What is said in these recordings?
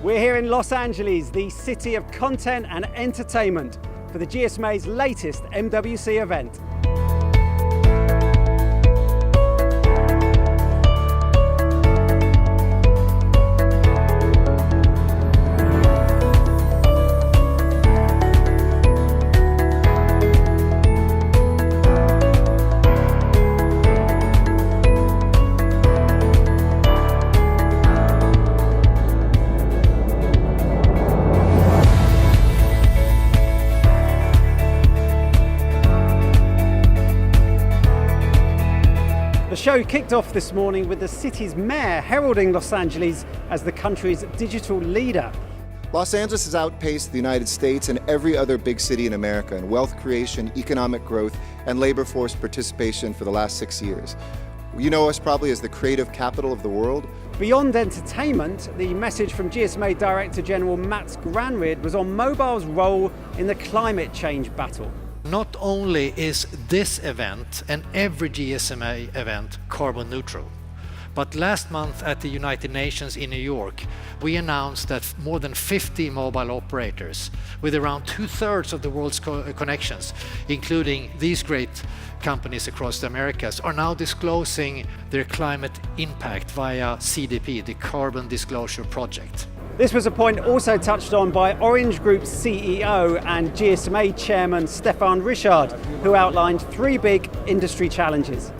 We're here in Los Angeles, the city of content and entertainment, for the GSMA's latest MWC event. The show kicked off this morning with the city's mayor heralding Los Angeles as the country's digital leader. Los Angeles has outpaced the United States and every other big city in America in wealth creation, economic growth, and labor force participation for the last 6 years. You know us probably as the creative capital of the world. Beyond entertainment, the message from GSMA Director General Matt Granrid was on mobile's role in the climate change battle. Not only is this event and every GSMA event carbon neutral, but last month at the United Nations in New York, we announced that more than 50 mobile operators with around 2/3 of the world's connections, including these great companies across the Americas, are now disclosing their climate impact via CDP, the Carbon Disclosure Project. This was a point also touched on by Orange Group's CEO and GSMA Chairman Stefan Richard, who outlined 3 big industry challenges.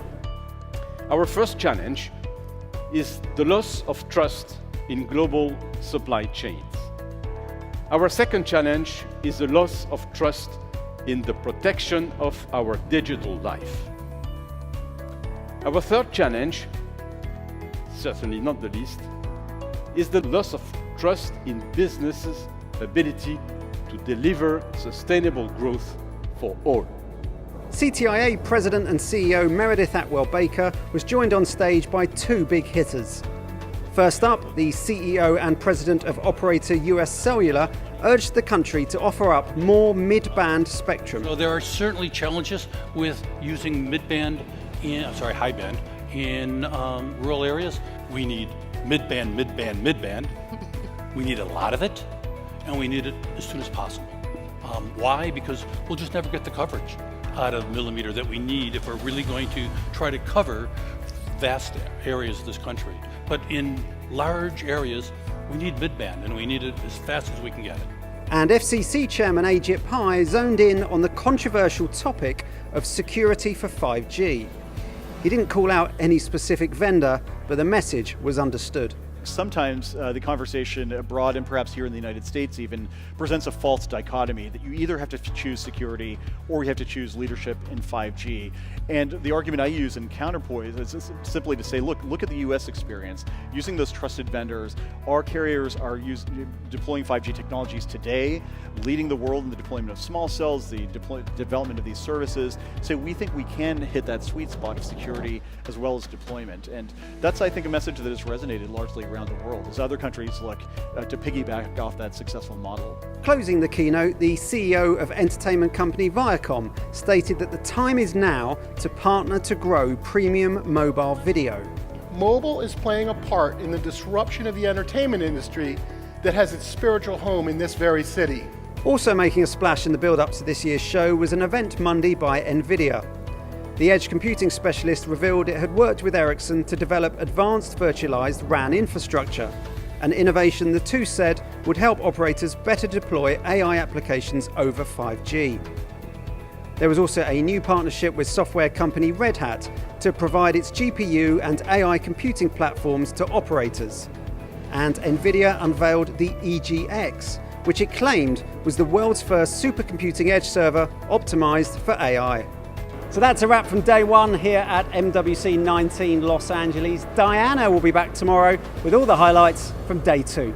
Our first challenge is the loss of trust in global supply chains. Our second challenge is the loss of trust in the protection of our digital life. Our third challenge, certainly not the least, is the loss of trust in businesses' ability to deliver sustainable growth for all. CTIA President and CEO Meredith Atwell-Baker was joined on stage by 2 big hitters. First up, the CEO and President of operator US Cellular urged the country to offer up more mid-band spectrum. So there are certainly challenges with using high band in rural areas. We need mid-band. We need a lot of it, and we need it as soon as possible. Why? Because we'll just never get the coverage out of millimeter that we need if we're really going to try to cover vast areas of this country. But in large areas, we need mid-band, and we need it as fast as we can get it. And FCC Chairman Ajit Pai zoned in on the controversial topic of security for 5G. He didn't call out any specific vendor, but the message was understood. Sometimes the conversation abroad, and perhaps here in the United States even, presents a false dichotomy that you either have to choose security or you have to choose leadership in 5G. And the argument I use in counterpoint is simply to say, look at the US experience. Using those trusted vendors, our carriers are deploying 5G technologies today, leading the world in the deployment of small cells, the development of these services. So we think we can hit that sweet spot of security as well as deployment. And that's, I think, a message that has resonated largely around the world as other countries look to piggyback off that successful model. Closing the keynote, the CEO of entertainment company Viacom stated that the time is now to partner to grow premium mobile video. Mobile is playing a part in the disruption of the entertainment industry that has its spiritual home in this very city. Also making a splash in the build-up to this year's show was an event Monday by NVIDIA. The edge computing specialist revealed it had worked with Ericsson to develop advanced virtualized RAN infrastructure, an innovation the two said would help operators better deploy AI applications over 5G. There was also a new partnership with software company Red Hat to provide its GPU and AI computing platforms to operators. And NVIDIA unveiled the EGX, which it claimed was the world's first supercomputing edge server optimized for AI. So that's a wrap from day 1 here at MWC 19 Los Angeles. Diana will be back tomorrow with all the highlights from day 2.